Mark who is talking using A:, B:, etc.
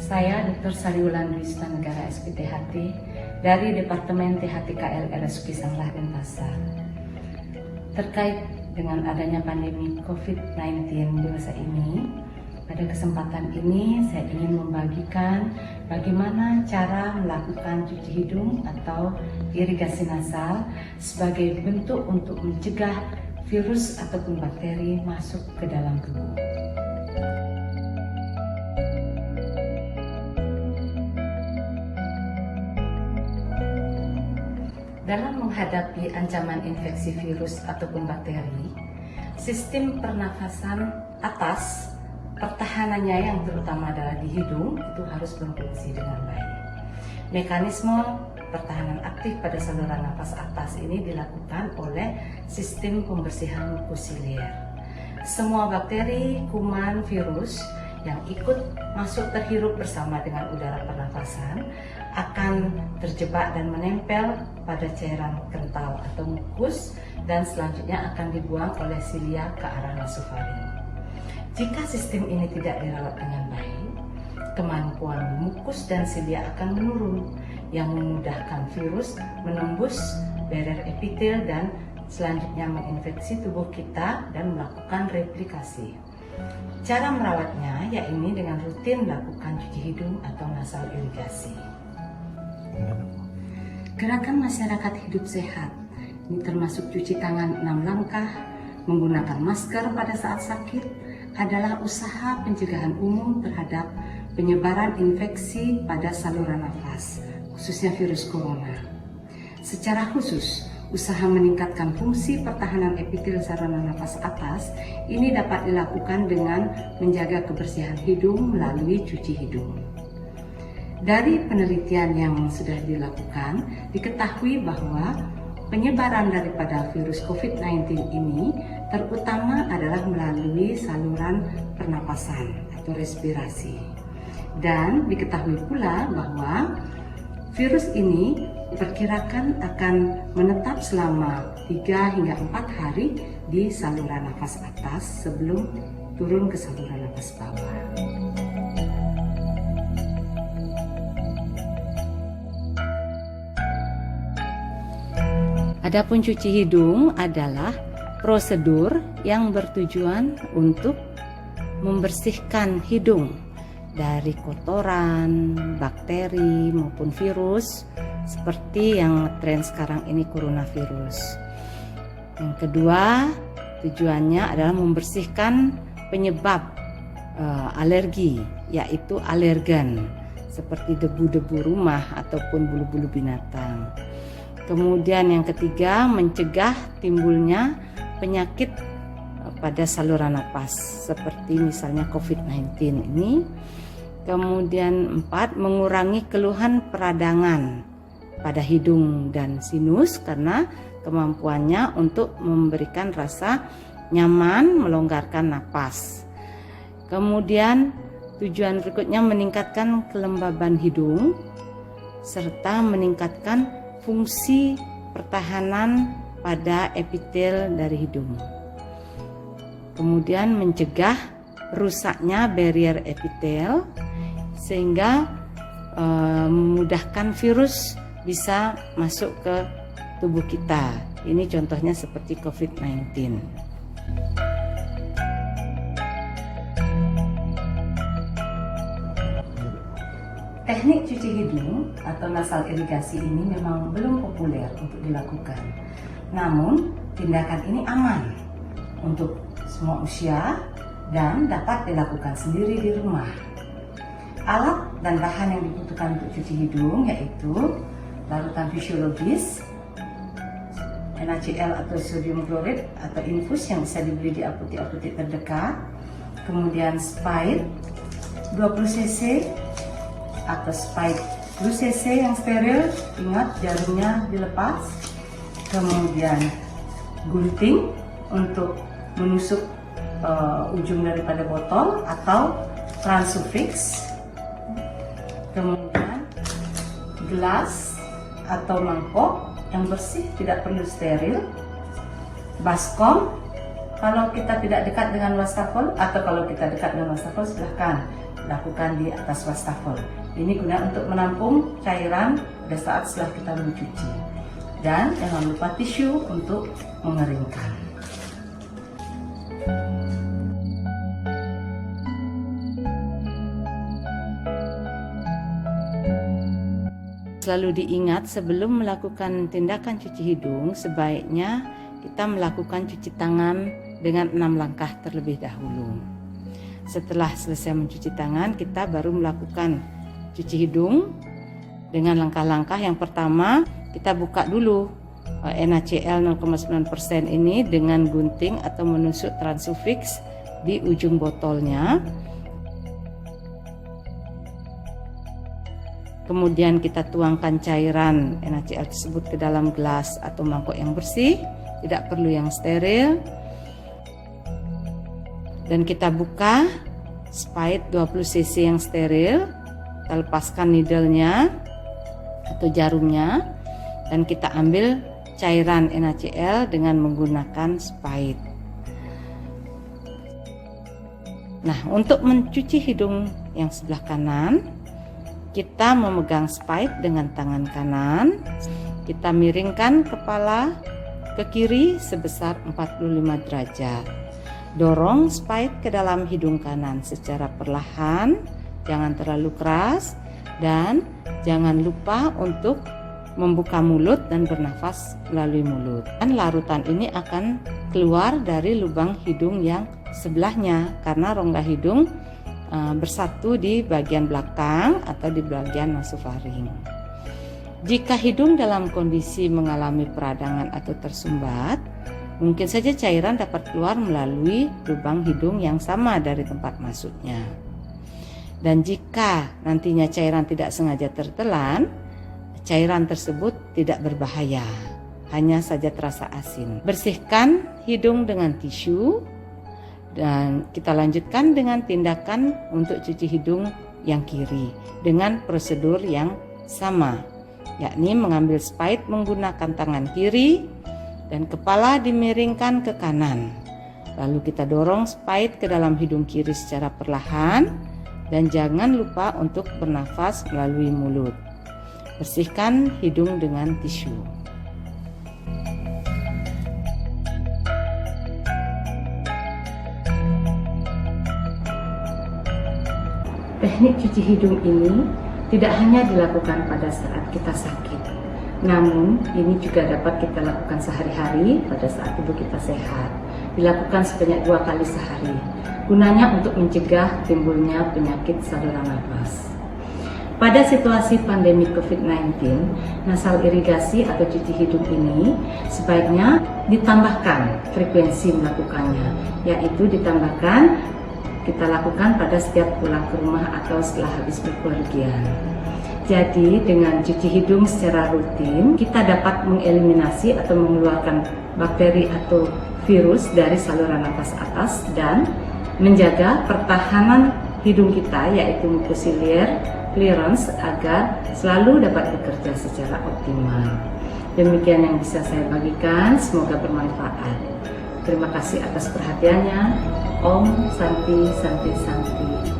A: Saya Dr. Sariwulan Wismanegara SPTHT dari Departemen THTKL RSUP Sanglah Denpasar. Terkait dengan adanya pandemi COVID-19 di masa ini, pada kesempatan ini saya ingin membagikan bagaimana cara melakukan cuci hidung atau irigasi nasal sebagai bentuk untuk mencegah virus ataupun bakteri masuk ke dalam tubuh. Dalam menghadapi ancaman infeksi virus ataupun bakteri, sistem pernafasan atas pertahanannya yang terutama adalah di hidung itu harus berfungsi dengan baik. Mekanisme pertahanan aktif pada saluran nafas atas ini dilakukan oleh sistem pembersihan mukosilyer. Semua bakteri, kuman, virus yang ikut masuk terhirup bersama dengan udara pernafasan akan terjebak dan menempel pada cairan kental atau mukus dan selanjutnya akan dibuang oleh silia ke arah nasofaring. Jika sistem ini tidak dirawat dengan baik, kemampuan mukus dan silia akan menurun yang memudahkan virus menembus barrier epitel dan selanjutnya menginfeksi tubuh kita dan melakukan replikasi. Cara merawatnya yaitu dengan rutin melakukan cuci hidung atau nasal irigasi. Gerakan masyarakat hidup sehat ini termasuk cuci tangan 6 langkah, menggunakan masker pada saat sakit adalah usaha pencegahan umum terhadap penyebaran infeksi pada saluran nafas, khususnya virus corona. Secara khusus, usaha meningkatkan fungsi pertahanan epitel saluran nafas atas ini dapat dilakukan dengan menjaga kebersihan hidung melalui cuci hidung. Dari penelitian yang sudah dilakukan, diketahui bahwa penyebaran daripada virus COVID-19 ini terutama adalah melalui saluran pernapasan atau respirasi. Dan diketahui pula bahwa virus ini diperkirakan akan menetap selama 3 hingga 4 hari di saluran nafas atas sebelum turun ke saluran nafas bawah. Adapun cuci hidung adalah prosedur yang bertujuan untuk membersihkan hidung dari kotoran, bakteri maupun virus seperti yang tren sekarang ini coronavirus. Yang kedua, tujuannya adalah membersihkan penyebab alergi, yaitu alergen seperti debu-debu rumah ataupun bulu-bulu binatang. Kemudian yang ketiga, mencegah timbulnya penyakit pada saluran napas seperti misalnya COVID-19 ini. Kemudian 4, mengurangi keluhan peradangan pada hidung dan sinus karena kemampuannya untuk memberikan rasa nyaman, melonggarkan napas. Kemudian tujuan berikutnya meningkatkan kelembaban hidung serta meningkatkan fungsi pertahanan pada epitel dari hidung. Kemudian mencegah rusaknya barrier epitel sehingga memudahkan virus bisa masuk ke tubuh kita. Ini contohnya seperti COVID-19. Teknik cuci hidung atau nasal irigasi ini memang belum populer untuk dilakukan. Namun, tindakan ini aman untuk semua usia dan dapat dilakukan sendiri di rumah. Alat dan bahan yang dibutuhkan untuk cuci hidung yaitu larutan fisiologis, NaCl atau sodium chloride atau infus yang bisa dibeli di apotek-apotek terdekat, kemudian Spide 20 cc atau Spide 10 cc yang steril, ingat jarumnya dilepas, kemudian gunting untuk menusuk ujung daripada botol atau transufix, kemudian gelas atau mangkok yang bersih tidak perlu steril, baskom kalau kita tidak dekat dengan wastafel, atau kalau kita dekat dengan wastafel silahkan lakukan di atas wastafel. Ini guna untuk menampung cairan pada saat setelah kita mencuci. Dan jangan lupa tisu untuk mengeringkan. Selalu diingat sebelum melakukan tindakan cuci hidung, sebaiknya kita melakukan cuci tangan dengan 6 langkah terlebih dahulu. Setelah selesai mencuci tangan, kita baru melakukan cuci hidung dengan langkah-langkah. Yang pertama, kita buka dulu NaCl 0,9% ini dengan gunting atau menusuk Transufix di ujung botolnya. Kemudian kita tuangkan cairan NaCl tersebut ke dalam gelas atau mangkok yang bersih, tidak perlu yang steril. Dan kita buka spide 20 cc yang steril, kita lepaskan needle-nya atau jarumnya, dan kita ambil cairan NaCl dengan menggunakan spide. Nah, untuk mencuci hidung yang sebelah kanan, kita memegang spide dengan tangan kanan, kita miringkan kepala ke kiri sebesar 45 derajat. Dorong spide ke dalam hidung kanan secara perlahan, jangan terlalu keras, dan jangan lupa untuk membuka mulut dan bernafas melalui mulut. Dan larutan ini akan keluar dari lubang hidung yang sebelahnya karena rongga hidung bersatu di bagian belakang atau di bagian nasofaring. Jika hidung dalam kondisi mengalami peradangan atau tersumbat, mungkin saja cairan dapat keluar melalui lubang hidung yang sama dari tempat masuknya. Dan jika nantinya cairan tidak sengaja tertelan, cairan tersebut tidak berbahaya, hanya saja terasa asin. Bersihkan hidung dengan tisu, dan kita lanjutkan dengan tindakan untuk cuci hidung yang kiri dengan prosedur yang sama, yakni mengambil spide menggunakan tangan kiri dan kepala dimiringkan ke kanan. Lalu kita dorong spide ke dalam hidung kiri secara perlahan dan jangan lupa untuk bernafas melalui mulut. Bersihkan hidung dengan tisu. Teknik cuci hidung ini tidak hanya dilakukan pada saat kita sakit, namun ini juga dapat kita lakukan sehari-hari pada saat tubuh kita sehat. Dilakukan sebanyak 2 kali sehari, gunanya untuk mencegah timbulnya penyakit saluran nafas. Pada situasi pandemi COVID-19, nasal irigasi atau cuci hidung ini sebaiknya ditambahkan frekuensi melakukannya, yaitu ditambahkan kita lakukan pada setiap pulang ke rumah atau setelah habis bepergian. Jadi dengan cuci hidung secara rutin, kita dapat mengeliminasi atau mengeluarkan bakteri atau virus dari saluran nafas atas dan menjaga pertahanan hidung kita, yaitu mucociliar clearance, agar selalu dapat bekerja secara optimal. Demikian yang bisa saya bagikan, semoga bermanfaat. Terima kasih atas perhatiannya. Om Santi Santi Santi.